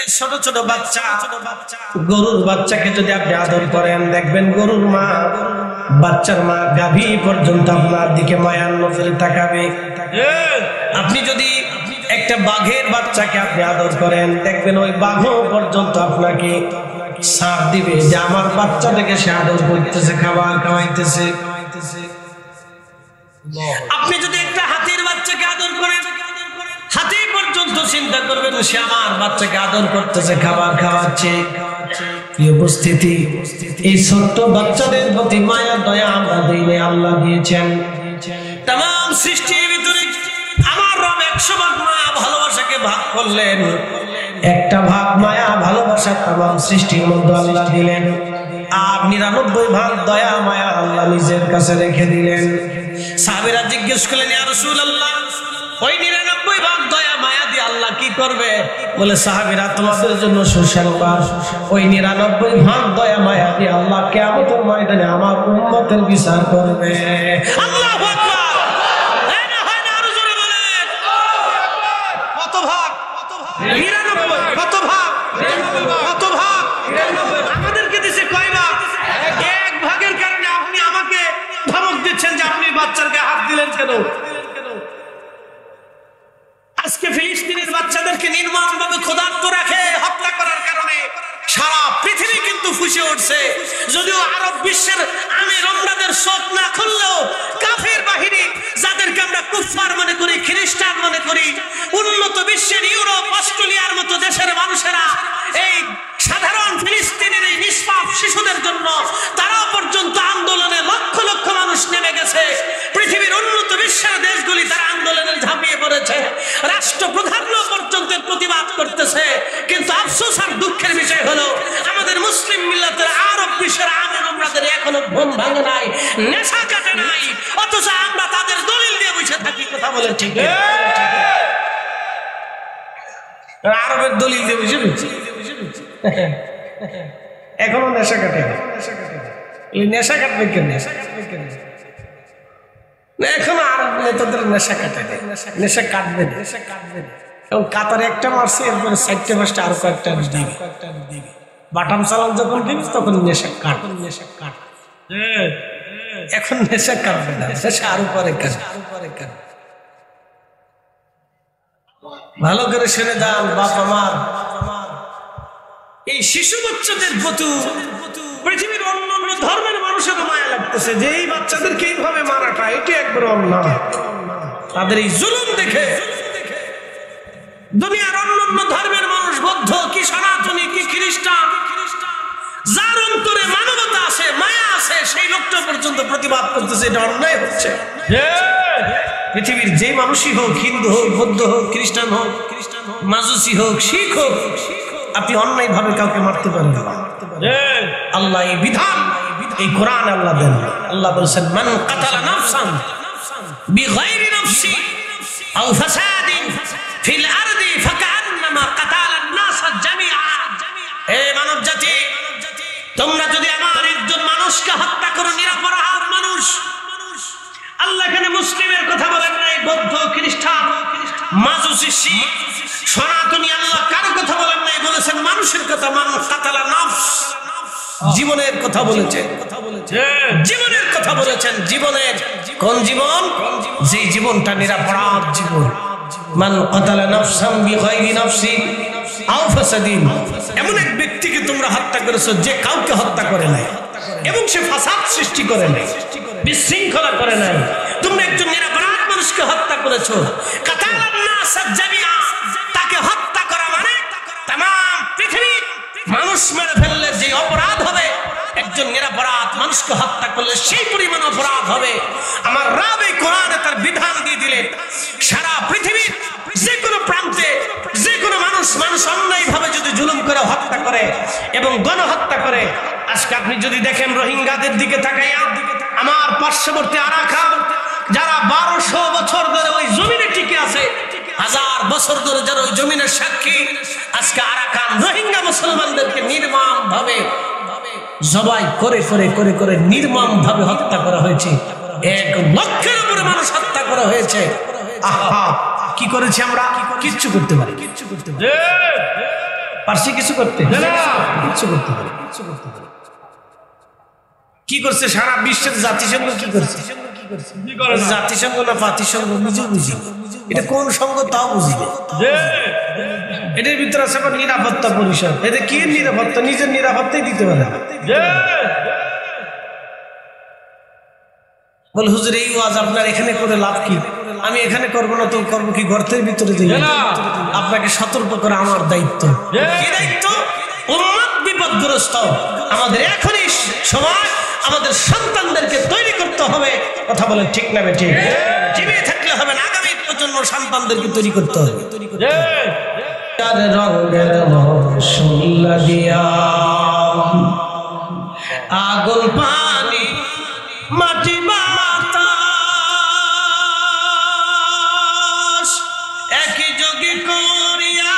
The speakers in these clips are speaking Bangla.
ছোট ছোট বাচ্চা, গরুর বাচ্চাকে যদি আপনি আদর করেন, দেখবেন গরুর মা, বাচ্চার মা গাভী পর্যন্ত আপনার দিকে মায়ার নজরে তাকাবে। আপনি যদি একটা বাঘের বাচ্চাকে আপনি আদর করেন, দেখবেন ওই বাঘও পর্যন্ত আপনাকে সাথ দিবে যে আমার বাচ্চাটাকে সে আদর করতেছে, খাবার খাওয়াইতেছে। আপনি যদি একটা হাতির বাচ্চাকে আদর করেন, হাতি পর্যন্ত চিন্তা করবেন সে আমার বাচ্চাকে আদর করতেছে, খাবার খাওয়াচ্ছে। এই উপস্থিতি, এই ছোট্ট বাচ্চাদের প্রতি মায়া দয়া আমরা দিনে আল্লাহ দিয়েছেন। তাম সৃষ্টির ভিতরে আমার রব 100 ভাগ মায়া ভালোবাসাকে ভাগ করলেন, একটা ভাগ মায়া ভালোবাসা তাম সৃষ্টির মধ্যে আল্লাহ দিলেন, আর 99 ভাগ দয়া মায়া আল্লাহ নিজের কাছে রেখে দিলেন। সাহাবীরা জিজ্ঞেস করলেন, ইয়া রাসূলুল্লাহ, ওই 99 ভাগ দয়া মায়া দিয়ে আল্লাহ কি করবে? বলে, সাহাবীরা তোমাদের জন্য সুসংবাদ, ওই 99 ভাগ দয়া মায়া দিয়ে আল্লাহ কিয়ামতের ময়দানে আমার উম্মতের বিচার করবে। আল্লাহু আকবার। আরো জোরে বলেন, কত ভাগ? 99। কত ভাগ? কত ভাগ? আমাদেরকে দিছে কয় ভাগ? এক ভাগের কারণে আপনি আমাকে ধমক দিচ্ছেন যে আপনি বাচ্চার গায়ে হাত দিলেন কেন? আজকে ফিলিস্তিনের বাচ্চাদেরকে নির্মমভাবে ক্ষুধার্ত রাখে হত্যা করার কারণে সারা পৃথিবী কিন্তু ফুঁসে উঠছে। যদিও আরব বিশ্বের আমির আমরাদের চোখ না খুললেও কাফের বাহিনী, যাদেরকে আমরা কুফফার মনে করি, খ্রিস্টান মনে করি, উন্নত বিশ্বের ইউরোপ, অস্ট্রেলিয়ার মতো দেশের মানুষেরা এই সাধারণ ফিলিস্তিনের এই নিষ্পাপ শিশুদের জন্য তারাও পর্যন্ত আন্দোলনে লক্ষ লক্ষ মানুষ নেমে গেছে। পৃথিবীর উন্নত বিশ্বের দেশগুলি তারা আন্দোলনে ঝাঁপিয়ে পড়েছে, রাষ্ট্রপ্রধানও পর্যন্ত প্রতিবাদ করতেছে। কিন্তু আফসোস আর দুঃখের বিষয় হলো আমাদের মুসলিম মিল্লাতের আরব বিশ্বের আমির আমরাদের এখনো ঘুম ভাঙে নাই, নেশা কাটে নাই, অথচ আমরা তাদের দলিল দিয়ে বসে থাকি। কথা বলে ঠিক? আরবের দলিল দিয়ে বসে এখনো নেশা কাটে। এই নেশা কাটবে কেন? এখনো আরব নেতাদের নেশা কাটে, নেশা কাটবে, নেশা কাটবে। এবং কাতারে একটা মারছে, এরপরে 4টে 5টা আরো কয়েকটা দিবে। বাটাম চালান যখন দিবি তখন নেশা কাট, নেশা কাট। এখন নেশা কাটবে না, নেশা আরো পরে কাট, আরো পরে কাট। ভালো করে শুনে যান বাপ আমার, এই শিশু বাচ্চাদের প্রতি পৃথিবীর অন্যান্য ধর্মের মানুষের মায়া লাগতেছে যে এই বাচ্চাদেরকে এইভাবে মারাটা, এটা একবার অন্যায়। তাদের এই জুলুম দেখে দুনিয়ার অন্যান্য ধর্মের মানুষ, বৌদ্ধ কি সনাতনী কি খ্রিস্টান, যার অন্তরে মানবতা আছে, মায়া আছে, সেই লোকটা পর্যন্ত প্রতিবাদ করতেছে এটা অন্যায় হচ্ছে। পৃথিবীর যে মানুষই হোক, হিন্দু হোক, বৌদ্ধ হোক, খ্রিস্টান হোক, মাজুসি হোক, শিখ হোক, আপনি অন্যায় ভাবে কাউকে মারতে পারেন না। আল্লাহ এই বিধান, এই কোরআন আল্লাহ দেন। আল্লাহ বলেছেন, মান কাতালা নাফসান বিগাইরি নাফসি আও ফাসাদিন ফিল আরদি ফাকান্নামা কাতালান নাস জামিআ। হে মানব জাতি, তোমরা যদি আমার একজন মানুষকে হত্যা করো, নিরপরাধ মানুষ, আল্লাহ এখানে মুসলিমের কথা বলেন নাই, বৌদ্ধ, খ্রিস্টান, মাজুসি, শিখ, সনাতনী, আল্লাহ কারো কথা বলেন নাই, বলেছেন মানুষের কথা। মান কাতালা নাফস, জীবনের কথা বলেছেন, জীবনের কথা বলেছেন। জীবনের কোন জীবন? যে জীবনটা নিরপরাধ জীবন। মান কাতালা নাফসাম বিগাইরি নাফসিন আও ফাসাদিন, এমন এক ব্যক্তিকে তোমরা হত্যা করেছো যে কাউকে হত্যা করে নাই এবং সে ফাসাদ সৃষ্টি করে নাই, বিশৃঙ্খলা করে নাই। তোমরা একজন নিরপরাধ মানুষকে হত্যা করেছো। কাতালান নাস জামিআ, তাকে হত্যা করা মানে তাম পৃথিবীর মানুষ মেরে ফেললে যে অপরাধ হবে, একজন নিরপরাধ মানুষকে হত্যা করলে সেই পরিমাণ অপরাধ হবে। আমার রব এই কোরআনে তার বিধান দিয়ে দিলেন, সারা পৃথিবীর যে কোনো প্রান্তে যে কোনো মানুষ অন্যায় ভাবে যদি জুলুম করে হত্যা করে এবং গণহত্যা করে, আজকে আপনি যদি দেখেন রোহিঙ্গাদের দিকে তাকাইয়া, আমার পার্শ্ববর্তী আরাকান, যারা 1200 বছর ধরে ওই জমিনে টিকে আছে, 1000 বছর ধরে যারা ওই জমিনের সাক্ষী, আজকে আরাকান রোহিঙ্গা মুসলমানদেরকে নির্মম ভাবে জবাই করে করে করে করে নির্মম ভাবে হত্যা করা হয়েছে। 1 লক্ষের উপরে মানুষ হত্যা করা হয়েছে। আহা, কি করেছি আমরা? কিচ্ছু করতে পারি, কিচ্ছু করতে পারি। পারছি কিছু করতে? কিছু করতে পারে। কি করছে সারা বিশ্বের জাতিসংঘ? কি করছে? জাতিসংঘ না জাতিসংঘ বুঝে বুঝি এটা কোন সংঘ তাও বুঝিবে। এটার ভিতরে আছে আবার নিরাপত্তা পরিষদ। এতে কি নিরাপত্তা? নিজের নিরাপত্তাই দিতে পারে। বল হুজুর এই ওয়াজ আপনার এখানে করে লাভ কি? আমি এখানে করবো না তো করবো কি? গর্তের ভিতরে যাই। আপনাকে সতর্ক করা আমার দায়িত্ব। কি দায়িত্ব? উম্মত বিপদগ্রস্ত। আমাদের এখনই সময় আমাদের সন্তানদেরকে তৈরি করতে হবে। কথা বলেন ঠিক না বেঠিক? জীবিত থাকলে হবে না, আগামী প্রজন্ম সন্তানদেরকে তৈরি করতে হবে। আগুন পানি মাটি বাতাস একই যোগে করিয়া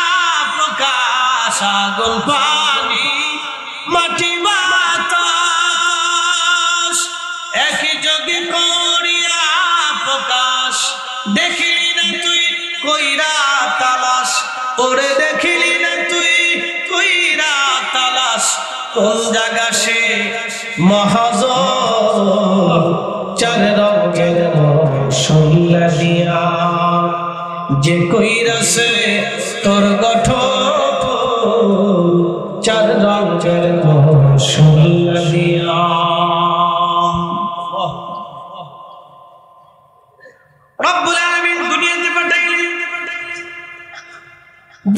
প্রকাশ। আগুন পানি মাটি বাতাস একই যোগে করিয়া প্রকাশ। দেখিলি না তুই কইরা তালাশ, ওরে দেখিলি না তুই কইরা তালাশ। কোন জায়গা সে মহাজন চার রঙের মশলা দিয়া যে কইরাছে তোর গঠন চার রঙের মশলা দিয়া। রব্বুল আলামিন দুনিয়াতে পাঠাইলেন।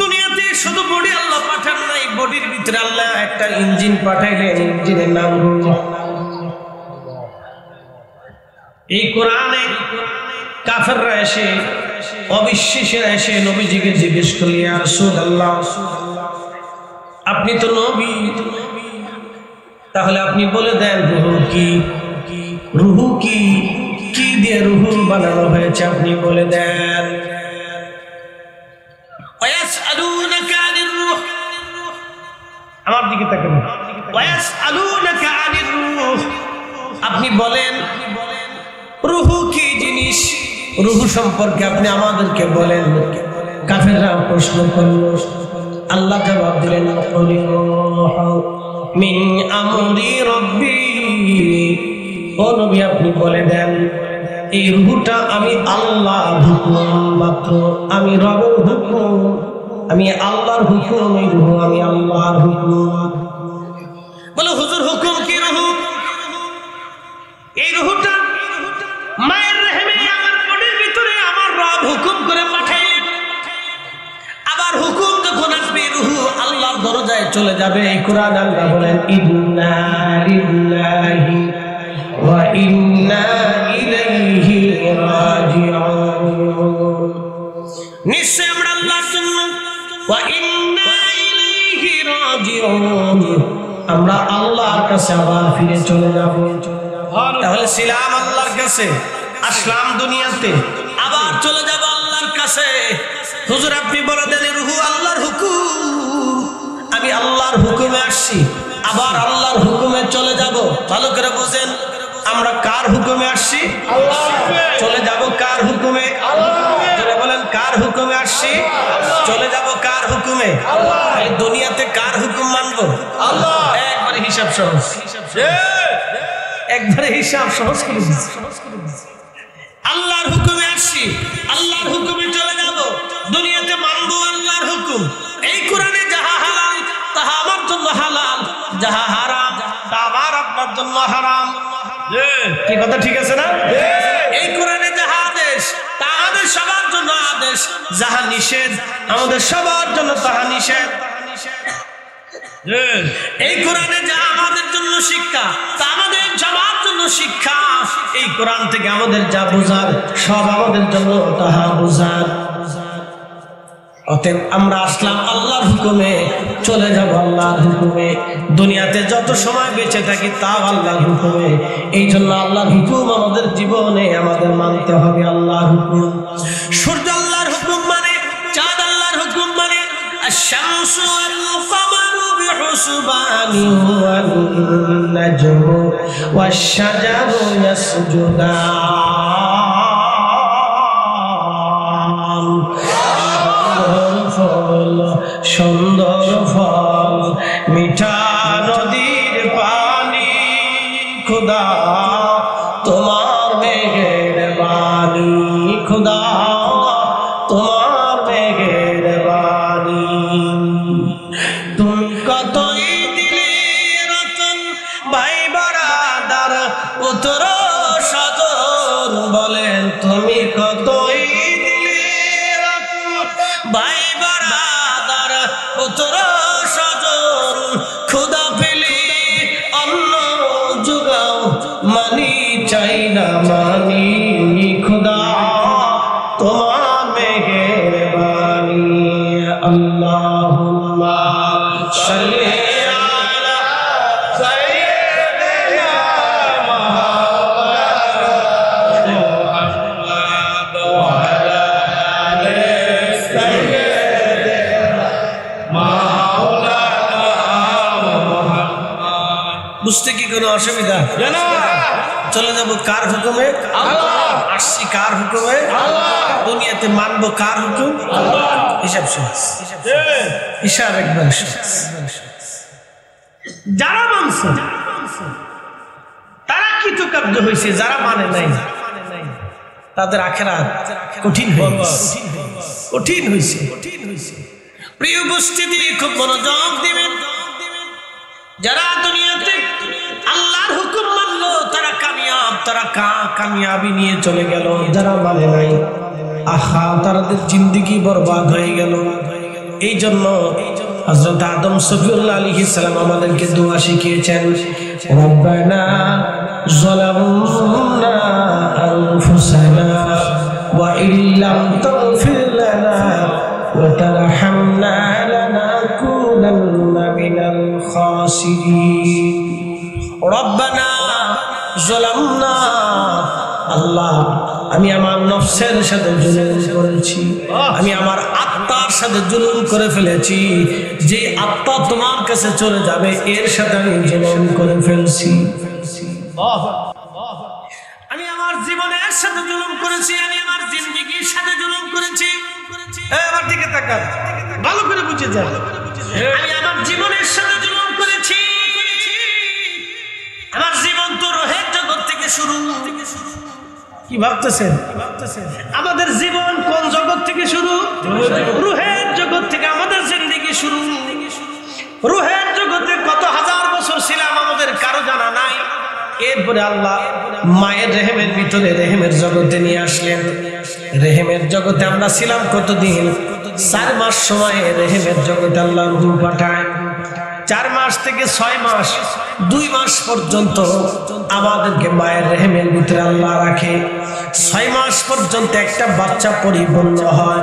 দুনিয়াতে শুধু বডি আল্লাহ পাঠান নাই, বডির ভিতরে আল্লাহ একটা ইঞ্জিন পাঠাইলেন। ইঞ্জিনের নাম রূহ। এই কোরআনে কাফেররা এসে অবিশ্বাসীরা এসে নবীজিকে জিজ্ঞেস করলেন, ইয়া রাসূলুল্লাহ আপনি তো নবী, তাহলে আপনি বলে দেন রূহ কি? রূহ কি? কি দিয়ে রূহ বানানো হয়েছে আপনি বলে দেন। ওয়াসআলুনাকা আনির রূহ, আমার দিকে তাকান। ওয়াসআলুনাকা আনির রূহ, আপনি বলেন রূহ কি জিনিস? রূহ সম্পর্কে আপনি আমাদেরকে বলেন। কাফেররা প্রশ্ন করল, আল্লাহ জবাব দিলেন মিন আমরি রব্বি। ও নবী আপনি বলে দেন এই রূহটা আমি আল্লাহর হুকুম মাত্র, আমি রবের হুকুম, আমি আল্লাহর হুকুম। এই রূহ আমি আল্লাহর হুকুম। বলে হুজুর হুকুম কি রূহ? এই রূহটা মায়ের রহমে আমার বডির ভিতরে আমার রব হুকুম করে পাঠাইলেন। আবার হুকুম যখন আসবে রূহ আল্লাহর দরজায় চলে যাবে। এই কোরআন আল্লাহ বলেন ইন্না লিল্লাহি ওয়া ইন্না ইলাইহি রাজিউন। নিশ্চয় আমরা আল্লাহর জন্য, ওয়া ইন্না ইলাইহি রাজিউন, আমরা আল্লাহর কাছে আবার ফিরে চলে যাব। তাহলে ছিলাম আল্লাহর কাছে, আসলাম দুনিয়াতে, আবার চলে যাব আল্লাহর কাছে। হুজুর আপনি বলে দেন রূহ আল্লাহর হুকুম, আমি আল্লাহর হুকুমে আসছি, আবার আল্লাহর হুকুমে চলে যাব। ভালো করে বোঝেন, আমরা কার হুকুমে আসছি? চলে যাব কার হুকুমে? বলেন কার হুকুমে আসছি, চলে যাব কার হুকুমে? এই দুনিয়াতে কার হুকুম মানবো? একবারে হিসাব সহজ, একবারে হিসাব সহজ করে দিচ্ছি। আল্লাহর হুকুমে আসছি, আল্লাহর হুকুমে চলে যাব, দুনিয়াতে মানবো আল্লাহর হুকুম। এই কোরআনে যাহা হালাল তাহা আমার জন্য হালাল, যাহা হারাম তা আমার আপনার জন্য হারাম। কি কথা ঠিক আছে না? এই কোরআনে যাহা আদেশ তা আমাদের সবার জন্য আদেশ, যাহা নিষেধ আমাদের সবার জন্য তাহা নিষেধ। এই কোরআনে যা আমাদের জন্য শিক্ষা তা আমাদের সবার জন্য শিক্ষা। এই কোরআন থেকে আমাদের যা বোঝার সব আমাদের জন্য তাহা বোঝার। অতএব আমরা আসলাম আল্লাহর হুকুমে, চলে যাব আল্লাহর হুকুমে। দুনিয়াতে যত সময় বেঁচে থাকি তাও আল্লাহর হুকুমে। এই জন্য আল্লাহর হুকুম আমাদের জীবনে আমাদের মানতে হবে। আল্লাহর হুকুম, সূর্য আল্লাহর হুকুম মানে, চাঁদ আল্লাহর হুকুম মানে, আশ-শামসু ওয়াল কমারু বিহুসবানি ওয়ান নাজমু ওয়াশ-শাজারু ইয়াসজুদান। সুন্দর সুন্দর ফল মিঠা নদীর পানি খোদা তোমার মেঘের বাণী খোদা তোমার মেঘের বাণী তুমি কতই দিলে রতন ভাই বারাদার পুত্র সজন বলেন তুমি কতই দিলে রতন ভাই বারাদার পুত্র সজন খোদা পেলে অন্ন যোগাও মানি চাই না মানি খোদা তোমার মেঘের বাণী আল্লাহুম্মা সাল্লি আলা সাইয়্যিদিনা মুহাম্মদ ওয়া আলা আলি সাইয়্যিদিনা মাওলানা মুহাম্মদ বুঝতে কি কোনো অসুবিধা না চলে যাব কার হুকুমে আল্লাহ আসছি কার হুকুমে আল্লাহ দুনিয়াতে মানব কার হুকুম আল্লাহ হিসাব শেষ হিসাব একবার শেষ যারা মানছে তারা কৃতকার্য হয়েছে যারা মানে নাই তাদের আখিরাত কঠিন হয়েছে কঠিন হয়েছে প্রিয় উপস্থিতি খুব মনোযোগ দিবেন যারা দুনিয়াতে আল্লাহর হুকুম মানলো তারা কামিয়াব তারা কামিয়াবি নিয়ে চলে গেল যারা মানে নাই আহা তাদের জিন্দেগি বরবাদ হয়ে গেল এই জন্য হযরত আদম সফিউল্লাহ আলাইহিস সালাম আমাদেরকে দোয়া শিখিয়েছেন রব্বানা যালামনা আনফুসানা ওয়া ইল্লাম তাগফির লানা ওয়া তারহামনা লানাকুনান্না মিনাল খাসিরিন রব্বানা যালামনা আল্লাহ আমি আমার নফসের সাথে জুলুম করেছি আমি আমার আত্মার সাথে জুলুম করে ফেলেছি যে আত্মা তোমার কাছে চলে যাবে এর সাথে আমি জুলুম করে ফেলছি আমি আমার জীবনের সাথে জুলুম করেছি আমি আমার জিন্দেগীর সাথে জুলুম করেছি আমার দিকে তাকান ভালো করে বুঝে যান আমি আমার জীবনের সাথে জুলুম করেছি আমার জীবন তো রোহের জগৎ থেকে শুরু কি ভাবতেছেন আমাদের জীবন কোন জগৎ থেকে শুরু রুহের জগৎ থেকে আমাদের জিন্দেগি শুরু রুহের জগতে কত হাজার বছর ছিলাম আমাদের কারো জানা নাই এরপরে আল্লাহ মায়ের রেহেমের ভিতরে রেহেমের জগতে নিয়ে আসলেন রেহেমের জগতে আমরা ছিলাম কতদিন 4 মাস সময়ে রেহেমের জগতে আল্লাহ রূহ পাঠায় 4 মাস থেকে 6 মাস 2 মাস পর্যন্ত আমাদেরকে মায়ের রেহেমের ভিতরে আল্লাহ রাখে 6 মাস পর্যন্ত একটা বাচ্চা পরিপূর্ণ হয়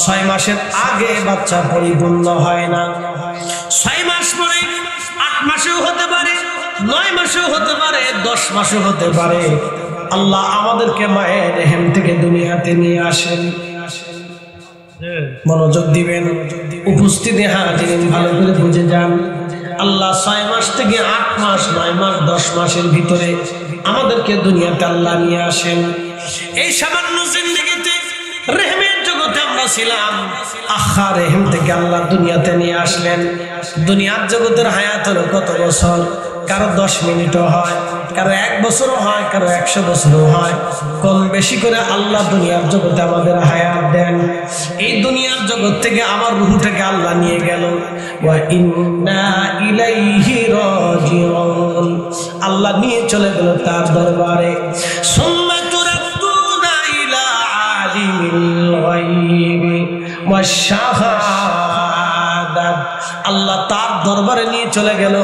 6 মাসের আগে বাচ্চা পরিপূর্ণ হয় না 6 মাস পরে 8 মাসেও হতে পারে 9 মাসেও হতে পারে 10 মাসেও হতে পারে আল্লাহ আমাদেরকে মায়ের রেহেম থেকে দুনিয়াতে নিয়ে আসেন মনোযোগ দিবেন উপস্থিতি হাজিরিন ভালো করে বুঝে যান আল্লাহ 6 মাস থেকে 8 মাস 9 মাস 10 মাসের ভিতরে আমাদেরকে দুনিয়াতে আল্লাহ নিয়ে আসেন এই সামান্য জিন্দেগিতে রেহেমের জগতে আমরা ছিলাম আহা রেহেম থেকে আল্লাহ দুনিয়াতে নিয়ে আসলেন দুনিয়ার জগতের হায়াত হলো কত বছর কারো 10 মিনিটও হয় কারো 1 বছরও হয় কারো 100 বছরও হয় কম বেশি করে আল্লাহ দুনিয়ার জগতে আমাদের হায়াত দেন এই দুনিয়ার জগৎ থেকে আমার রূহটাকে আল্লাহ নিয়ে গেল ওয়া ইন্না ইলাইহি রাজিউন আল্লাহ নিয়ে চলে গেল তার দরবারে সুম্মা তুরাদ্দুনা ইলা আলিমিল গায়বি ওয়াশ শাহাদাত আল্লাহ তার দরবারে নিয়ে চলে গেল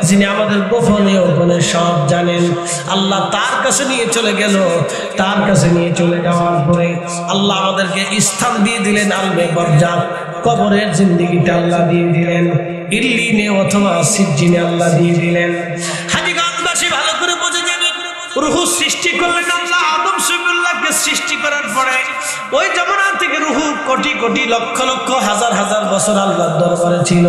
যিনি আমাদের গোপনে গোপনে সব জানেন আল্লাহ তার কাছে নিয়ে চলে গেল তার কাছে নিয়ে চলে যাওয়ার পরে আল্লাহ আমাদেরকে স্থান দিয়ে দিলেন আলবে বরজাত কবরের জিন্দেগিটা আল্লাহ দিয়ে দিলেন ইল্লিনে অথবা সিজ্জিনে আল্লাহ দিয়ে দিলেন হাজীগঞ্জবাসী ভালো করে বুঝে যাবেন রূহ সৃষ্টি করলেন আল্লাহ আদম সফিউল্লাহকে সৃষ্টি করার পরে ওই যমুনা থেকে রূহ কোটি কোটি লক্ষ লক্ষ হাজার হাজার বছর আল্লাহর দরবারে ছিল।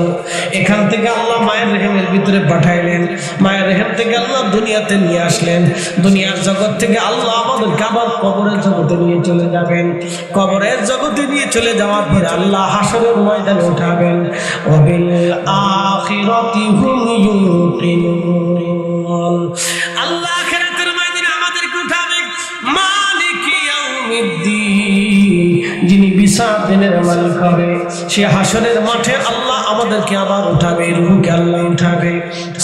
এখান থেকে আল্লাহ মায়ের রেহেমের ভিতরে পাঠাইলেন, মায়ের রেহেম থেকে আল্লাহ দুনিয়াতে নিয়ে আসলেন। দুনিয়ার জগৎ থেকে আল্লাহ আমাদেরকে আবার কবরের জগতে নিয়ে চলে যাবেন। কবরের জগতে নিয়ে চলে যাওয়ার পরে আল্লাহ হাসরের ময়দানে উঠাবেন। ওয়াবিল আখিরাতি হুম ইউকিনুন। আল্লাহ আখিরাতের ময়দানে আমাদেরকে উঠাবে। মালিকি ইয়াউমিদ্দিন, যিনি বিচার দিনের মালিক হবে, সে হাসরের মাঠে আল্লাহ আমাদেরকে আবার উঠাবে। রূহকে আল্লাহ উঠাবে।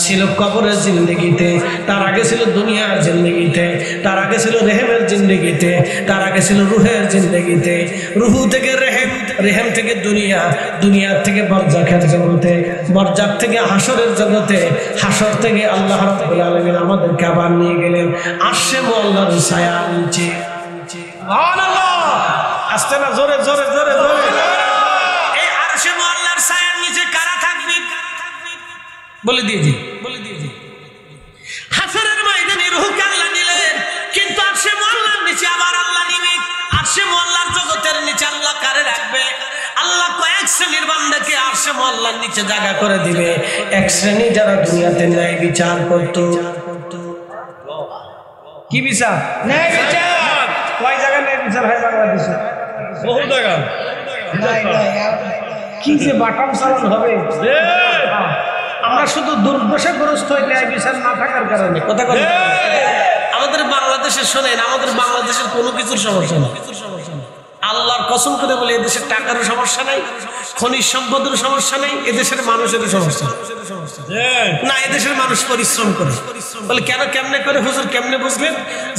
ছিল কবরের জিন্দেগিতে, তার আগে ছিল দুনিয়ার জিন্দেগিতে, তার আগে ছিল রেহেমের জিন্দেগিতে, তার আগে ছিল রুহের জিন্দেগিতে। রুহু থেকে রেহেম, রেহেম থেকে দুনিয়া, দুনিয়ার থেকে বরজাখের জগতে, বরজাখ থেকে হাসরের জগতে, হাসর থেকে আল্লাহ রাব্বুল আলামিন আমাদেরকে আবার নিয়ে গেলেন আরশে মুআল্লার ছায়ার নিচে। সুবহানাল্লাহ, আসতে না, জোরে জোরে জোরে জোরে। এই আরশে মুআল্লার ছায়ার নিচে কারা থাকবে বলে দিয়েছি, বলে দিয়েছি। হাসরের ময়দানে রূহকে আল্লাহ নিলেন, কিন্তু আরশে মুআল্লার নিচে আবার আল্লাহ নিবে। আরশে মুআল্লার জগতের নিচে আল্লাহ কারে রাখবে? আল্লাহ কয়েক শ্রেণীর বান্দাকে আরশে মুআল্লার নিচে জায়গা করে দিবে। এক শ্রেণী যারা দুনিয়াতে ন্যায় বিচার করত। কি বিচার? ন্যায় বিচার। কয় জায়গায় ন্যায় বিচার হয় বাংলাদেশে? বহু জায়গা। কি যে বাটাম চালান হবে। আমরা শুধু দুর্দশাগ্রস্ত হই ন্যায় বিচার না থাকার কারণে। কথা কথা আমাদের বাংলাদেশে শোনেন, আমাদের বাংলাদেশের কোনো কিছুর সমস্যা নেই। আল্লাহর কসম করে বলে এদেশের টাকারও সমস্যা নাই, খনিজ সম্পদের সমস্যা নেই, এদেশের মানুষের সমস্যা না। এদেশের মানুষ পরিশ্রম করে। বলে কেন, কেমনে করে হুজুর, কেমনে বুঝলেন?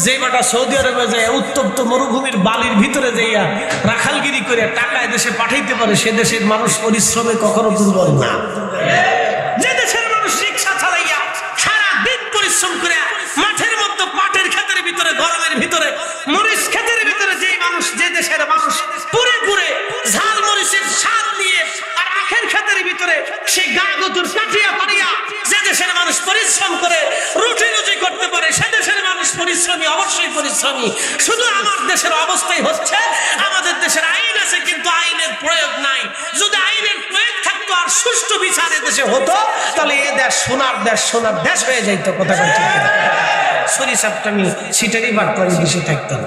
যে বাটা সৌদি আরবে যায় উত্তপ্ত মরুভূমির বালির ভিতরে যাইয়া রাখালগিরি করে টাকা এদেশে পাঠাইতে পারে, সে দেশের মানুষ পরিশ্রমে কখনো দুর্বল না। যে দেশের মানুষ রিক্সা চালাইয়া সারা দিন পরিশ্রম করে মাঠের মধ্যে পাটের ক্ষেতের ভিতরে, গরমের ভিতরে, মরিচ ক্ষেতের ভিতরে, যে মানুষ, যে দেশের মানুষ পুরে পুরে ঝাল মরিচের স্বাদ নিয়ে আর আখের ক্ষেতের ভিতরে সেই গা গতুর কাটিয়া পাড়িয়া যে দেশের মানুষ পরিশ্রম করে রুটি রুজি করতে পারে, সে দেশের মানুষ পরিশ্রমী, অবশ্যই পরিশ্রমী। শুধু আমার দেশের অবস্থাই হচ্ছে, আমাদের দেশের আইন আছে কিন্তু আইনের প্রয়োগ নাই। যদি আইনের প্রয়োগ থাকতো আর সুষ্ঠু বিচার দেশে হতো, তাহলে এ দেশ সোনার দেশ, সোনার দেশ হয়ে যাইতো। কথা বলছি সরিষাপটামি সিটারি বাদ করে দেশে থাকতাম,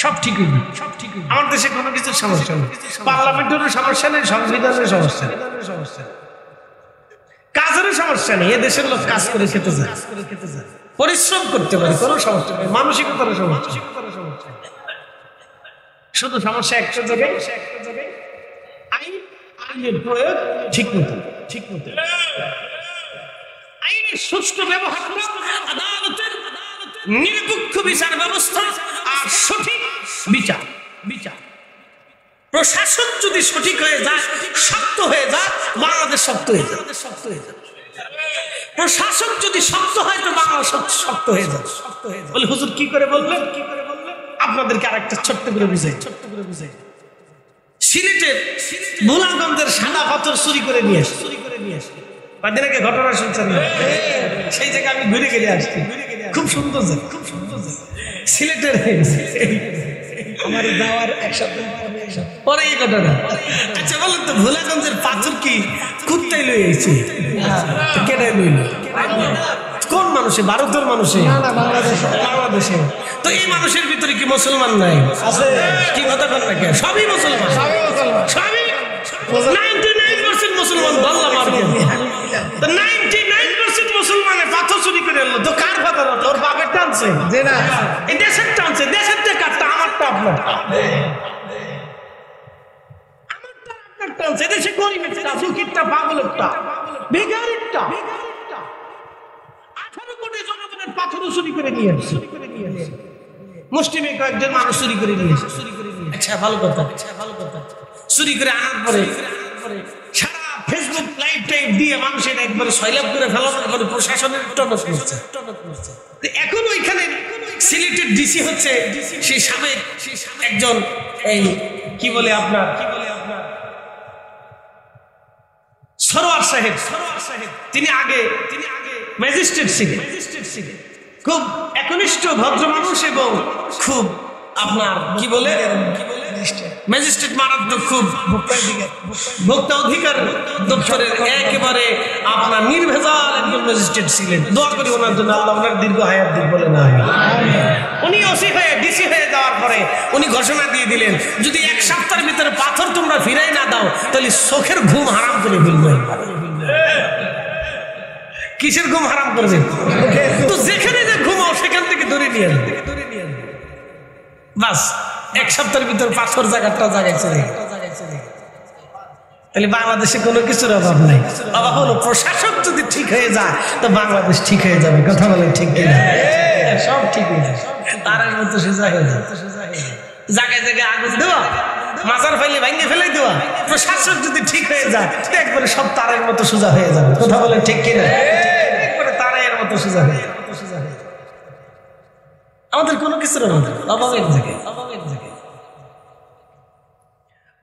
সব ঠিক হইবে, সব ঠিক হইবে। আমার দেশে কোনো কিছুর সমস্যা নেই, পার্লামেন্টেরও সমস্যা নেই, সংবিধানের সমস্যা নেই, কাজেরও সমস্যা নেই। এদেশের লোক কাজ করে খেতে যায়, পরিশ্রম করতে পারে, কোনো সমস্যা নেই। মানসিকতারও সমস্যা, শুধু সমস্যা একটা জায়গায়, আইনের প্রয়োগ ঠিক মতো, ঠিক মতো আইনের সুষ্ঠু ব্যবহার, আদালতের নিরপেক্ষ বিচার ব্যবস্থা আর সঠিক বিচার। বিচার প্রশাসন যদি সঠিক হয়ে যায়, শক্ত হয়ে যায়, বাংলাদেশ শক্ত হয়ে যায়। প্রশাসন যদি শক্ত হয় তো বাংলাদেশ শক্ত হয়ে যায়। বলে হুজুর কি করে বললেন? কি করে বললেন? আপনাদেরকে আরেকটা ছোট্ট করে বুঝাই, ছোট্ট করে বুঝাই। সিলেটের ভোলাগঞ্জের সাদা পাথর চুরি করে নিয়ে আসে, কদিন আগে ঘটনা শুনছেন না? সেই জায়গায় আমি ঘুরে গেলে আসছি, খুব সুন্দর জায়গা, খুব সুন্দর জায়গা সিলেটের। আমার যাওয়ার এক সপ্তাহ পরে এই ঘটনা। আচ্ছা বলেন তো, ভোলাগঞ্জের পাথর কি কুত্তাই লই আইছে? কেটাই লইল? কোন মানুষে? ভারতের মানুষে, বাংলাদেশে। তো এই মানুষের ভিতরে কি মুসলমান নাই? আছে। কি কথা বল না? সবই মুসলমান, সবই 99% মুসলমান। বললাম আর কি, 99% মুসলমানের পাথর চুরি করে এলো। তো কার পাথর? ওর বাপের টানছে, যে না এই দেশের টানছে। দেশের টাকাটা আমারটা, আপনারটা, আমারটা আপনার টানছে। দেশে গরিবেরটা, ফকিরটা, পাগলেরটা, বেকারেরটা 18 কোটি জনগণের পাথরও চুরি করে নিয়ে আসছে। মুসলিমে কয়েকজন মানুষ চুরি করে নিয়ে আসছে। আচ্ছা ভালো কথা, ভালো কথা। চুরি করে আনার পরে সারা ফেসবুক লাইভ টাইপ দিয়ে মানুষের একবারে সয়লাভ করে ফেলানোর পরে প্রশাসনের টনক করছে। এখন ওইখানে সিলেটের ডিসি হচ্ছে সেই সাবেক একজন, এই কি বলে আপনার, সরোয়ার সাহেব। তিনি আগে ম্যাজিস্ট্রেট ছিলেন, খুব একনিষ্ঠ ভদ্র মানুষ এবং খুব আপনার কি বলে ম্যাজিস্ট্রেট মারাত্মক খুব ভোক্তা অধিকার দপ্তরের একেবারে আপনার নির্ভেজাল একজন ম্যাজিস্ট্রেট ছিলেন। দোয়া করি ওনার জন্য, আল্লাহ ওনার দীর্ঘ হায়াত দিক বলে না। উনি ওসি হয়ে ডিসি হয়ে যাওয়ার পরে উনি ঘোষণা দিয়ে দিলেন, যদি 1 সপ্তাহের ভিতরে পাথর তোমরা ফিরাই না দাও তাহলে চোখের ঘুম হারাম করে ফেলবে। কিসের ঘুম হারাম করবে? তো যেখানে যে ঘুমাও সেখান থেকে ধরে নিয়ে বাস 1 সপ্তাহের ভিতর পাথর জায়গাটা জায়গাইছে। তাহলে বাংলাদেশে কোনো কিছুর অভাব নাই। অভাব হলো প্রশাসক যদি ঠিক হয়ে যায় তো বাংলাদেশ ঠিক হয়ে যাবে। কথা বলে ঠিক কিনা? সব ঠিক হয়ে যাবে, তারের মতো সোজা হয়ে যাবে। জায়গায় জায়গায় আগুন দেওয়া, মাজার ফাইলে ভাঙে ফেলে দেওয়া, প্রশাসক যদি ঠিক হয়ে যায় তো একবারে সব তারের মতো সোজা হয়ে যাবে। কথা বলে ঠিক কিনা? একবারে তারের মতো সোজা হয়ে যাবে। আমাদের কোনো কিছুর অভাবের জায়গায়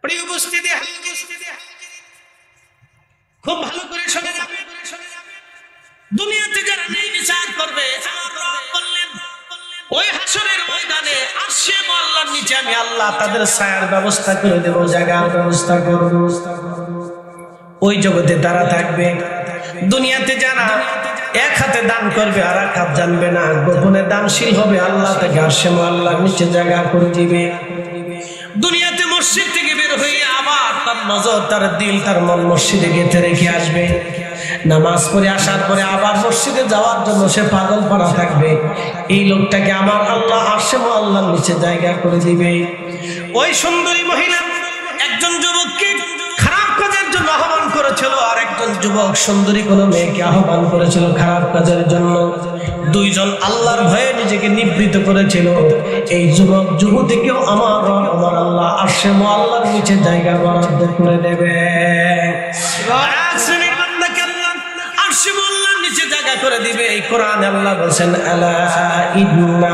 প্রিয় উপস্থিতি খুব ভালো করে শুনে যাবে। দুনিয়াতে যারা নেই বিচার করবে, আমার রব বললেন ওই হাসরের ময়দানে আরশে আল্লাহর নিচে আমি আল্লাহ তাদের ছায়ার ব্যবস্থা করে দেব, জায়গার ব্যবস্থা করব। ওই জগতে তারা থাকবে। দুনিয়াতে যারা 1 হাতে দান করবে আর 1 হাত জানবে না, গোপনে দানশীল হবে, আল্লাহ তাকে আরশে আল্লাহর নিচে জায়গা করে দিবে। দুনিয়াতে মসজিদ থেকে বের হয়ে আবার তার নজর, তার দিল, তার মন মসজিদে গেঁথে রেখে আসবে। নামাজ পড়ে আসার পরে আবার মসজিদে যাওয়ার জন্য সে পাগল পড়া থাকবে। এই লোকটাকে আমার আল্লাহ আরশে আল্লাহর নিচে জায়গা করে দিবে। ওই সুন্দরী মহিলা একজন যুবককে খারাপ কাজের জন্য আহ্বান করেছিল, আর একজন যুবক সুন্দরী কোনো মেয়েকে আহ্বান করেছিল খারাপ কাজের জন্য। দুইজন আল্লাহর ভয়ে নিজেকে নিবৃত করেছিল। এই যুবক যুবতীকেও আমার রব আমার আল্লাহ আরশে আল্লাহর নিচে জায়গা বরাদ্দ করে দেবে। নিচে জায়গা করে দিবে। এই কোরআনে আল্লাহ বলেন, আলা ইন্না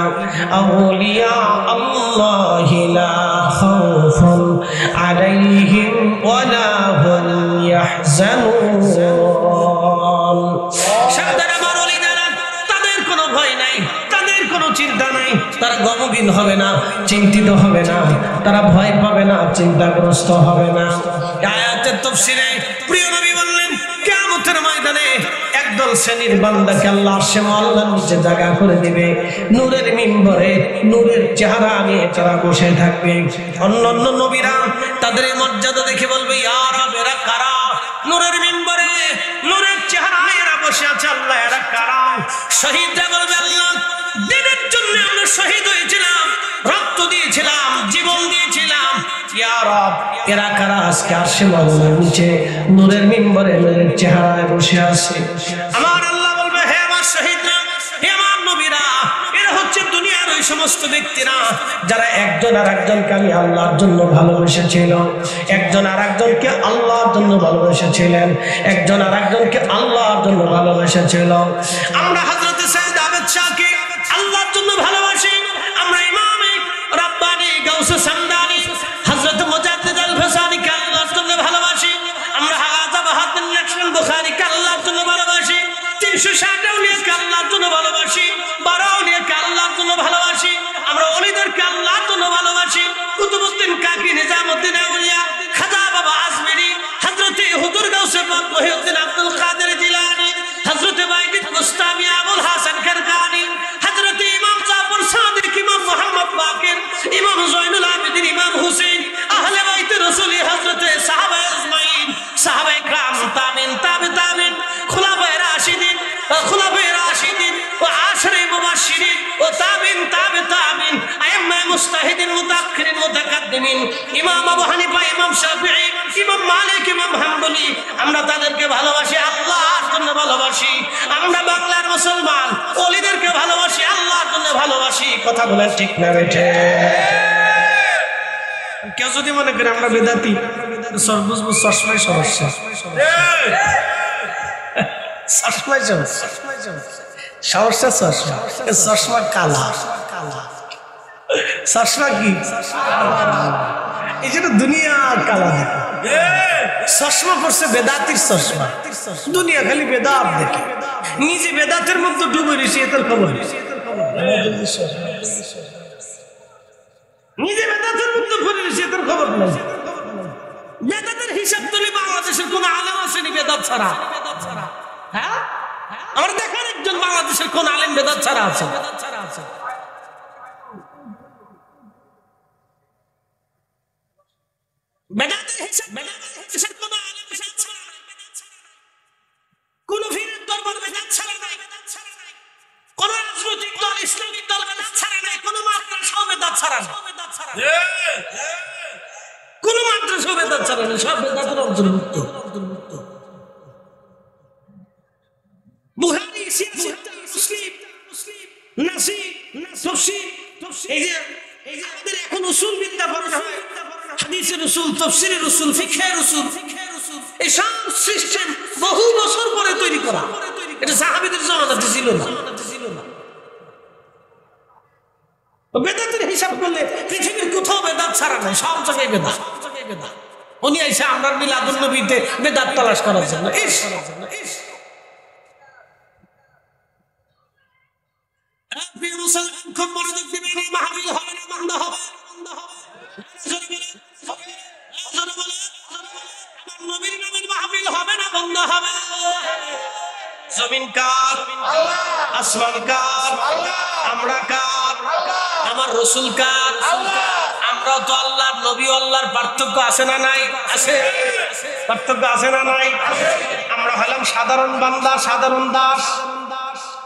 আউলিয়া আল্লাহি লা খাউফুন আলাইহিম ওয়া লা হুম ইয়াহজানুন। সাবধান আমার ওলিদারা, তাদের কোনো ভয় নাই, তাদের কোনো চিন্তা নাই, তারা গমগীন হবে না, চিন্তিত হবে না, তারা ভয় পাবে না, চিন্তাগ্রস্ত হবে না। আয়াতের তাফসীরে প্রিয় নবী বললেন, কিয়ামতের ময়দানে একদল শ্রেণীর বান্দাকে আল্লাহ আরশে আল্লাহর নিচে জায়গা করে দিবে। নূরের মিম্বরে নূরের চেহারা নিয়ে তারা বসে থাকবে। অন্যান্য নবীরা তাদের মর্যাদা দেখে বলবে, ইয়া রাব, এরা কারা? নূরের মিম্বরে নূরের চেহারায় এরা বসে আছে, আল্লাহ এরা কারা? শহীদরা বলবে, আল্লাহ দিনের জন্য আমরা শহীদ হয়েছিলাম, রক্ত দিয়েছিলাম, জীবন দিয়েছিলাম। ইয়া রাব, এরা কারা আজকে আরশে আল্লাহর নিচে নূরের মিম্বরে নূরের চেহারায় বসে আছে? আমার আল্লাহ বলবে, হে আমার শহীদরা, হে আমার নবীরা, এরা হচ্ছে দুনিয়ার ওই সমস্ত ব্যক্তিরা যারা একজন আর একজনকে আমি আল্লাহর জন্য ভালোবেসেছিল, একজন আর একজনকে আল্লাহর জন্য ভালোবেসেছিলেন, একজন আর একজনকে আল্লাহর জন্য ভালোবেসেছিল। আমরা হযরত সৈয়দ আহমদ শাহকে আল্লাহর জন্য ভালোবাসি। আমরা ইমামে রাব্বানি গাউসে সামদানি হযরত মুজাদ্দিদ আল-ফাসানিকে আল্লাহর জন্য ভালোবাসি। আমরা হাজা বাহাদুর নকশবন্দি বুখারীকে আল্লাহর জন্য ভালোবাসি। 360 আউলিয়াকে আল্লাহর জন্য ভালোবাসি। 12 আউলিয়াকে আল্লাহর জন্য ভালোবাসি। আমরা ওলিদেরকে আল্লাহর জন্য ভালোবাসি। কুতুবউদ্দিন কাকি, নিজামউদ্দিন আউলিয়া, খাজা বাবা আজমেরি, হযরত হুজুর গাউসে পাক মহিউদ্দিন আব্দুল কাদের জিলানী, হযরত বাইজিদ মুস্তামি আবুল হাসান কারকানি, হযরত ইমাম জাফর সাদিক, ইমাম মুহাম্মদ বাকির, ইমাম জয়নুল আবেদিন, ইমাম হুসাইন, আহলে বাইতে রাসূল, হযরত সাহাবা আজমাইন, সাহাবায়ে کرام, তাবিন, তাবিন, খুলাফায়ে রাশিদিন, খুলাফায়ে রাশিদিন ও আশরে মুবাশশিরিন ও তাবিন, তাবিন, আইম্মায়ে মুজতাহিদিন, মুতাআখিরিন, মুতাকাদ্দিমিন, ইমাম আবু হানিফা, ইমাম শাফিঈ, ইমাম মালিক, ইমাম হাম্বলি, আমরা তাদেরকে ভালোবাসি, আল্লাহর জন্য ভালোবাসি। আমরা বাংলার মুসলমান, ওলিদেরকে ভালোবাসি, আল্লাহর জন্য ভালোবাসি। কথা বলেন ঠিক না বেঠে? কেউ যদি মনে করে আমরা বেদাতি, সর্বজবুজ চশমায় সমস্যা, চশমায় সমস্যা, সমস্যা চশমা, চশমা কালা, চশমা কি? এই জন্য দুনিয়া কালা দেখে। চশমা পড়ছে বেদাতির চশমা, দুনিয়া খালি বেদাত দেখে, নিজে বেদাতের মধ্যে ডুবে রয়েছে, এটার খবর। নিজে বেদাতের মধ্যে পড়ে রয়েছে, তার খবর নাই। বেদাতের হিসাব তুলি বাংলাদেশের কোন আলেম আসেনি বেদাত ছাড়া? হ্যাঁ, আমার দেখার একজন বাংলাদেশের কোন আলেম বেদাত ছাড়া আছে? বেদাতের হিসাব বাংলাদেশের কোন আলেম বেদাত ছাড়া নাই, কোন ফিরের দরবার বেদাত ছাড়া নাই, কোন রাজনৈতিক দল ইসলামিক দল বেদাত ছাড়া নাই, কোন মাদ্রাসা বেদাত ছাড়া নাই, কোন মাদ্রাসা বেদাত ছাড়া নাই, সব বেদাতের অন্তর্ভুক্ত। বুখারী, মুসলিম, নাসি, তাফসীর, এই যে আমাদের এখন উসুল বিদ্যা পড়ানো হয়, হাদিসের উসুল, তাফসীরের উসুল, ফিকহের উসুল, এই সব সিস্টেম বহু বছর পরে তৈরি করা। এটা সাহাবীদের জামানাতে ছিল না। বেদাতের হিসাব করলে পৃথিবীর কোথাও বেদাত ছাড়া নাই, সব জায়গায় বেদাত। উনি এসে আমরা মিলাদুন নবীতে বেদাত তালাশ করার জন্য খুব মনোযোগ দিবেন। মাহফিল হবে না, বন্ধ হবে। নবীর নামের মাহফিল হবে না, বন্ধ হবে। জমিন কার? আসমান কার? আমরা কার? আমার রাসূল কার? আমরা তো আল্লাহর নবী, আল্লাহর পার্থক্য আছে না নাই? আছে। পার্থক্য আছে না নাই? আমরা হলাম সাধারণ বান্দা, সাধারণ দাস,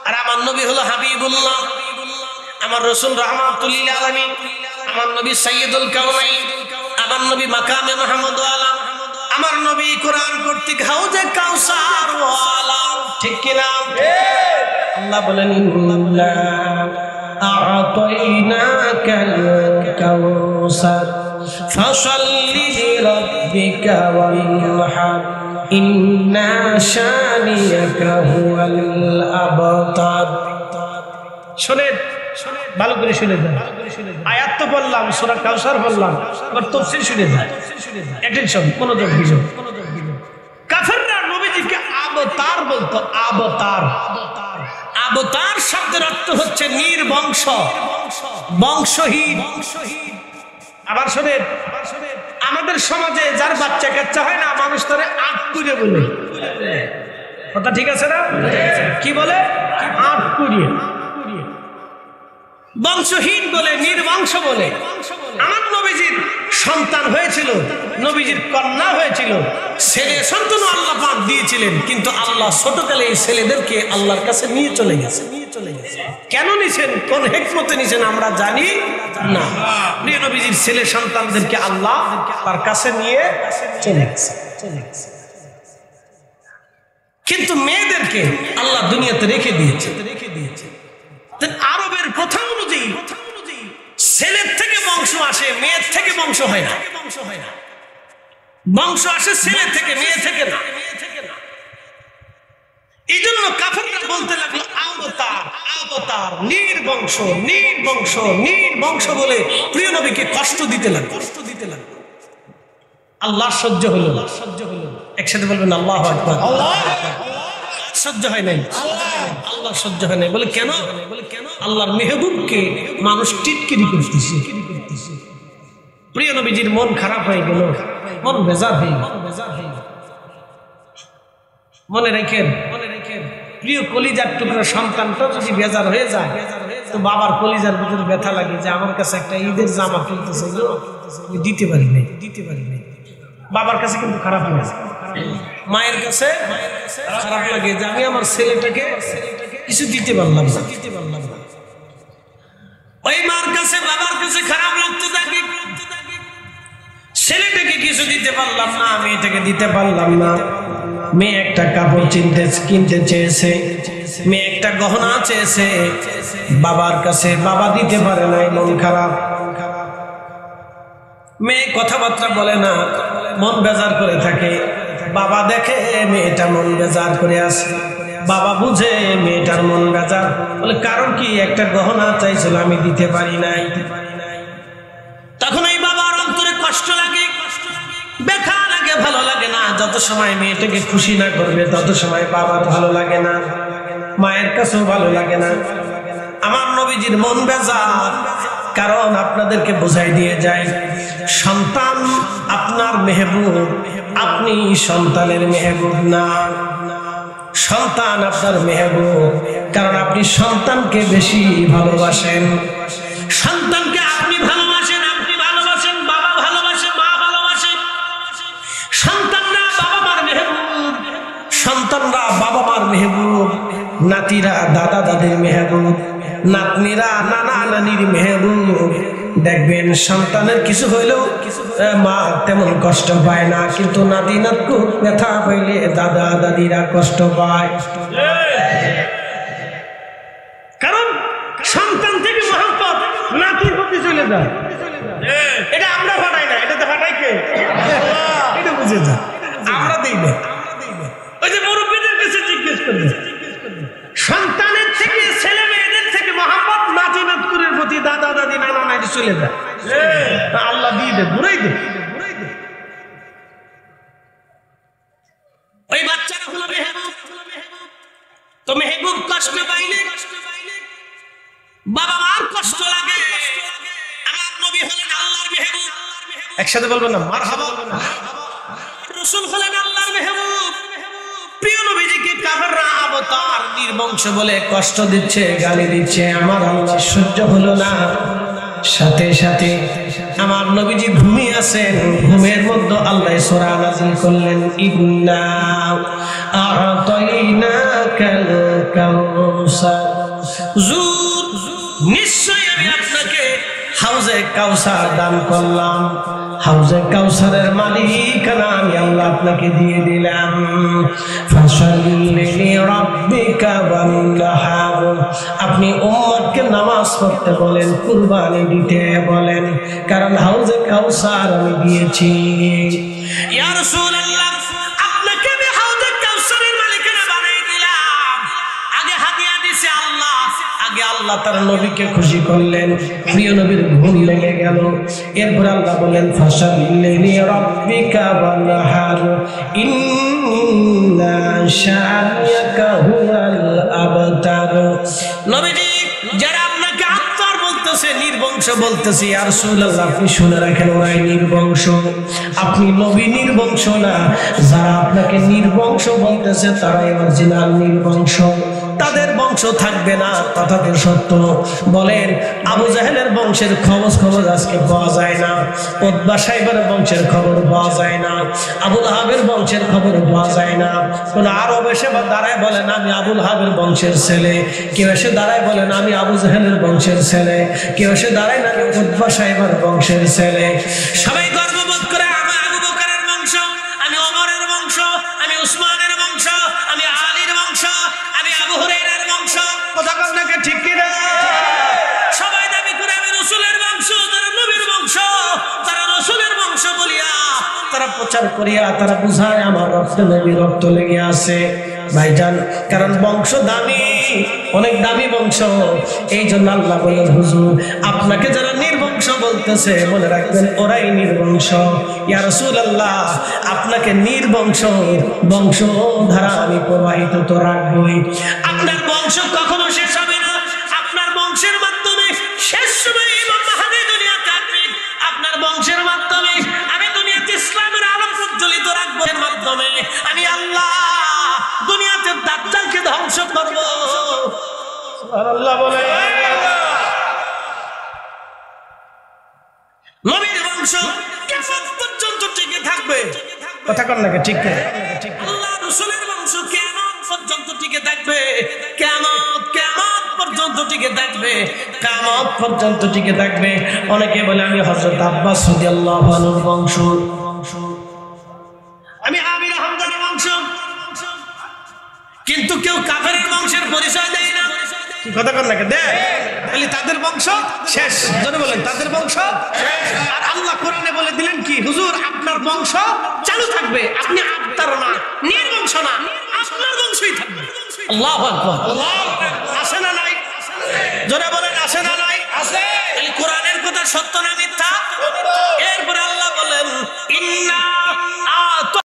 আর আমার নবী হলো হাবিবুল্লাহ, আমার রাসূল রাহমাতুল লিল আলামিন, আমার নবী সাইয়্যিদুল কাউনাইন, আমার নবী মাকামে মাহমুদ ওয়ালা, আমার নবী কোরআন কর্তৃক হাউজে কাউসার ওয়ালা। ঠিক কি না? আল্লাহ বলেন ইন্না আ'তাইনাকাল কাউসার ফাসাল্লি লিরাব্বিকা ওয়ানহার ইন্না শানিয়াকা হুয়াল আবতার। শুনেন, ভালো করে শুনে যান। আয়াত তো বললাম, সূরা কাউসার বললাম, এবার তাফসীর শুনে যান। অ্যাটেনশন, মনোযোগ দিবেন। কাফেররা নবীজিকে আবতার বলতো। আবতার, আবতার শব্দের অর্থ হচ্ছে নির্বংশ, বংশহীন। আবার শোনেন, আমাদের সমাজে যার বাচ্চা কাচ্চা হয় না, মানুষ তারে আটকুড়ে বলে। কথা ঠিক আছে না? কি বলে? আটকুড়িয়ে। বংশহীন বলে, নির্বংশ বলে। আমার নবীজির সন্তান হয়েছিল, নবীজির কন্যা হয়েছিল, ছেলে সন্তান আল্লাহ পাক দিয়েছিলেন, কিন্তু আল্লাহ ছোটকালে এই ছেলেদেরকে আল্লাহর কাছে নিয়ে চলে গেছে। কেন নিছেন, কোন হিকমতে নিছেন আমরা জানি না। প্রিয় নবীজির ছেলে সন্তানদেরকে আল্লাহ তার কাছে নিয়ে চলে গেছে। কিন্তু মেয়েদেরকে আল্লাহ দুনিয়াতে রেখে দিয়েছে। আরবের প্রথা অনুযায়ী ছেলের থেকে বংশ আসে, মেয়ের থেকে বংশ হয় না। বংশ আসে ছেলে থেকে, মেয়ে থেকে না। এই জন্য কাফেররা বলতে লাগলো আবতার, আবতার, নির্বংশ, নির্বংশ, নির্বংশ বলে প্রিয় নবীকে কষ্ট দিতে লাগলো। আল্লাহ সহ্য হলো না। একসাথে বলবেন আল্লাহু আকবার। সহ্য হয় নাই, আল্লাহ সহ্য হয় নাই। বলে কেন? আল্লাহর মেহবুবকে মানুষ টিটকিরি করতেছে। প্রিয় নবীজির মন খারাপ হয়ে গেল, মন বেজার হয়ে গেল। মনে রেখেন, প্রিয় কলিজার টুকরা সন্তানটা যদি বেজার হয়ে যায়, তো বাবার কলিজার ভিতরে ব্যথা লাগে যে আমার কাছে একটা ঈদের জামা কিনতেছে, দিতে পারি নাই। বাবার কাছে কিন্তু খারাপ লাগে, মায়ের কাছে খারাপ লাগে যে আমি আমার ছেলেটাকে কিছু দিতে পারলাম না। ওই মার কাছে, বাবার কাছে খারাপ লাগতে থাকে, ছেলেটাকে কিছু দিতে পারলাম না, মেয়েটাকে দিতে পারলাম না। মেয়ে একটা কাপড় কিনতে চেয়েছে, মেয়ে একটা গহনা চেয়েছে, বাবার কাছে বাবা দিতে পারে নাই, মন খারাপ। মেয়ে কথাবার্তা বলে না, মন বেজার করে থাকে। বাবা দেখে মেয়েটা মন বেজার করে আসে, বাবা বুঝে মেয়েটার মন বেজার। বলে কারণ কি? একটা গহনা চাইছিল, আমি দিতে পারি নাই। তখন এই বাবার অন্তরে কষ্ট লাগে, ব্যথা লাগে, ভালো লাগে না। যত সময় মেয়েটাকে খুশি না করবে, তত সময় বাবার ভালো লাগে না, মায়ের কাছেও ভালো লাগে না। আমার নবীজির মন বেজার, কারণ আপনাদেরকে বোঝাই দিয়ে যায় সন্তান আপনার মেহবুব, আপনি সন্তানের মেহবুব না। সন্তান আপনার মেহবুব, কারণ আপনি সন্তানকে বেশি ভালোবাসেন। সন্তানকে আপনি ভালোবাসেন, আপনি ভালোবাসেন, বাবা ভালোবাসে, মা ভালোবাসে। সন্তানরা বাবা মার মেহবুব, সন্তানরা বাবা মার মেহবুব, নাতিরা দাদা দাদির মেহবুব, নাতনিরা নানা নানির মেহবুব। দেখবেন সন্তানের কিছু হইলেও মা তেমন কষ্ট পায় না, কিন্তু নাতি নাতকু ব্যথা হইলে দাদা দাদিরা কষ্ট পায়। কারণ সন্তান থেকে মহব্বত নাতির প্রতি চলে যায়। এটা আমরা ফাটাই না, এটাতে ফাটাই কে? এটা বুঝে যা, আমরা দিই না। ওই যে মুরব্বীদের কাছে জিজ্ঞেস করবে, সন্তানের থেকে ছেলে মেয়েদের থেকে মহব্বত নাতি নাতকুরের প্রতি দাদা দাদি নানা নানি চলে যায়। আল্লাহ দিয়ে দে, ঘুরাই দে। ওই বাচ্চারা হলো মেহবুব, তো মেহবুব কষ্ট পাইলে বাবা মার কষ্ট লাগে। আমার নবী হলেন আল্লাহর মেহবুব, একসাথে বলবেন না মারহাবা। রাসূল হলেন আল্লাহর মেহবুব। প্রিয় নবীজিকে কাফেররা অবতার নির্বংশ বলে কষ্ট দিচ্ছে, গালি দিচ্ছে, আমার আল্লাহ সহ্য হলো না। সাথে সাথে আমার নবীজি ঘুমিয়ে আছেন, ঘুমের মধ্যে আল্লাহ সূরা নাযিল করলেন, ইন্না আ'তাইনাকাল কাউসার, হুজুর নিশ্চয়ই আমি আপনাকে হাউজে কাউসার দান করলাম। হাউজে কাউসারের মালিকানা আমি আল্লাহ আপনাকে দিয়ে দিলাম। ফাসাল্লি লিরাব্বিকা ওয়ানহার, আপনি উম্মতকে নামাজ পড়তে বলেন, কুরবানি দিতে বলেন, কারণ হাউজে কাউসার আমি দিয়েছি। ইয়া রাসূলুল্লাহ, আপনাকে আমি হাউজে কাউসারের মালিকানা বানিয়ে দিলাম। আগে হাদিয়া দিয়েছে আল্লাহ, আগে আল্লাহ তার নবীকে খুশি করলেন। প্রিয় নবীর ঘুম লেগে গেল। এরপর আল্লাহ বলেন, ফাসাল্লি লিরাব্বিকা ওয়ানহার ইন্না শানিয়াকা হুয়াল আবতার। নবীজি যারা আপনাকে আবতার বলতেছে, নির্বংশ বলতেছে, ইয়া রাসূলুল্লাহ আপনি শুনে রাখেন, ওরাই নির্বংশ, আপনি নবী নির্বংশ না। যারা আপনাকে নির্বংশ বলতেছে তারাই অরিজিনাল নির্বংশ। তাদের বংশ থাকবে না, কথা তো সত্য। বলেন আবু জাহেলের বংশের খবর আজকে পাওয়া যায় না, উতবা সাইবার বংশের খবর পাওয়া যায় না, আবু লাহাবের বংশের খবর পাওয়া যায় না। কোন আরব এসে দাঁড়ায় বলেন আমি আবু লাহাবের বংশের ছেলে, কেউ এসে দাঁড়ায় বলেন আমি আবু জাহেলের বংশের ছেলে, কেউ এসে দাঁড়ায় না উতবা সাইবার বংশের ছেলে। সবাই গর্ববোধ করে আমি আবু বকরের বংশ, আমি ওমরের বংশ, আমি উসমানের বংশ, আমি আলীর বংশ, আমি আবু হুরায়রার বংশ। কথা কন নাকি ঠিক কি না? সবাই দাবি করে আমি রাসূলের বংশ, যারা নবীর বংশ, তারা রাসূলের বংশ বলিয়া তারা প্রচার করিয়া তারা বুঝায় আমার রক্তে নবীর রক্ত লেগে আছে। ভাইজান, কারণ বংশ দামি, অনেক দামি বংশ। এই জন্য আল্লাহ বলেন, হুজুর আপনাকে যারা নির্বংশ বলতেছে মনে রাখবেন ওরাই নির্বংশ। ইয়া রাসূলুল্লাহ আপনাকে নির্বংশ বংশধারা আমি প্রবাহিত তো রাখবই। আপনার বংশ কখনো শেষ হবে না। আপনার বংশের মাধ্যমে শেষ সময় ইমাম মাহদী দুনিয়াতে আসবেন। আপনার বংশের মাধ্যমে আমি দুনিয়াতে ইসলামের আলো প্রজ্বলিত রাখবো। এর মাধ্যমে আমি আল্লাহ দুনিয়াতে দাজ্জালকে ধ্বংস করব। সুবহানাল্লাহ বলে। নবীর বংশ কিয়ামত পর্যন্ত টিকে থাকবে। কথা কন নাকি ঠিক কি? আল্লাহ রাসূলের বংশ কিয়ামত পর্যন্ত টিকে থাকবে। কিয়ামত পর্যন্ত টিকে থাকবে। কিয়ামত পর্যন্ত টিকে থাকবে। অনেকে বলে আমি হযরত আব্বাস রাদিয়াল্লাহু আনহুর বংশ, আমি আমির হামজার বংশ, কিন্তু কেউ কাফেরের বংশের পরিচয় দেয় না। কি কথা কন নাকি? দেয়। তাহলে তাদের বংশ শেষ। যদি বলেন তাদের বংশ শেষ। আর আল্লাহ কোরআনে বলে দিলেন কি, হুজুর আপনার বংশ চালু থাকবে, আপনি আত্মার না, নির্বংশ না, আপনার বংশই থাকবে। আল্লাহু আকবার। আসে না নাই? জোরে বলেন আসে না নাই? আছে। তাহলে কোরআনের কথা সত্য না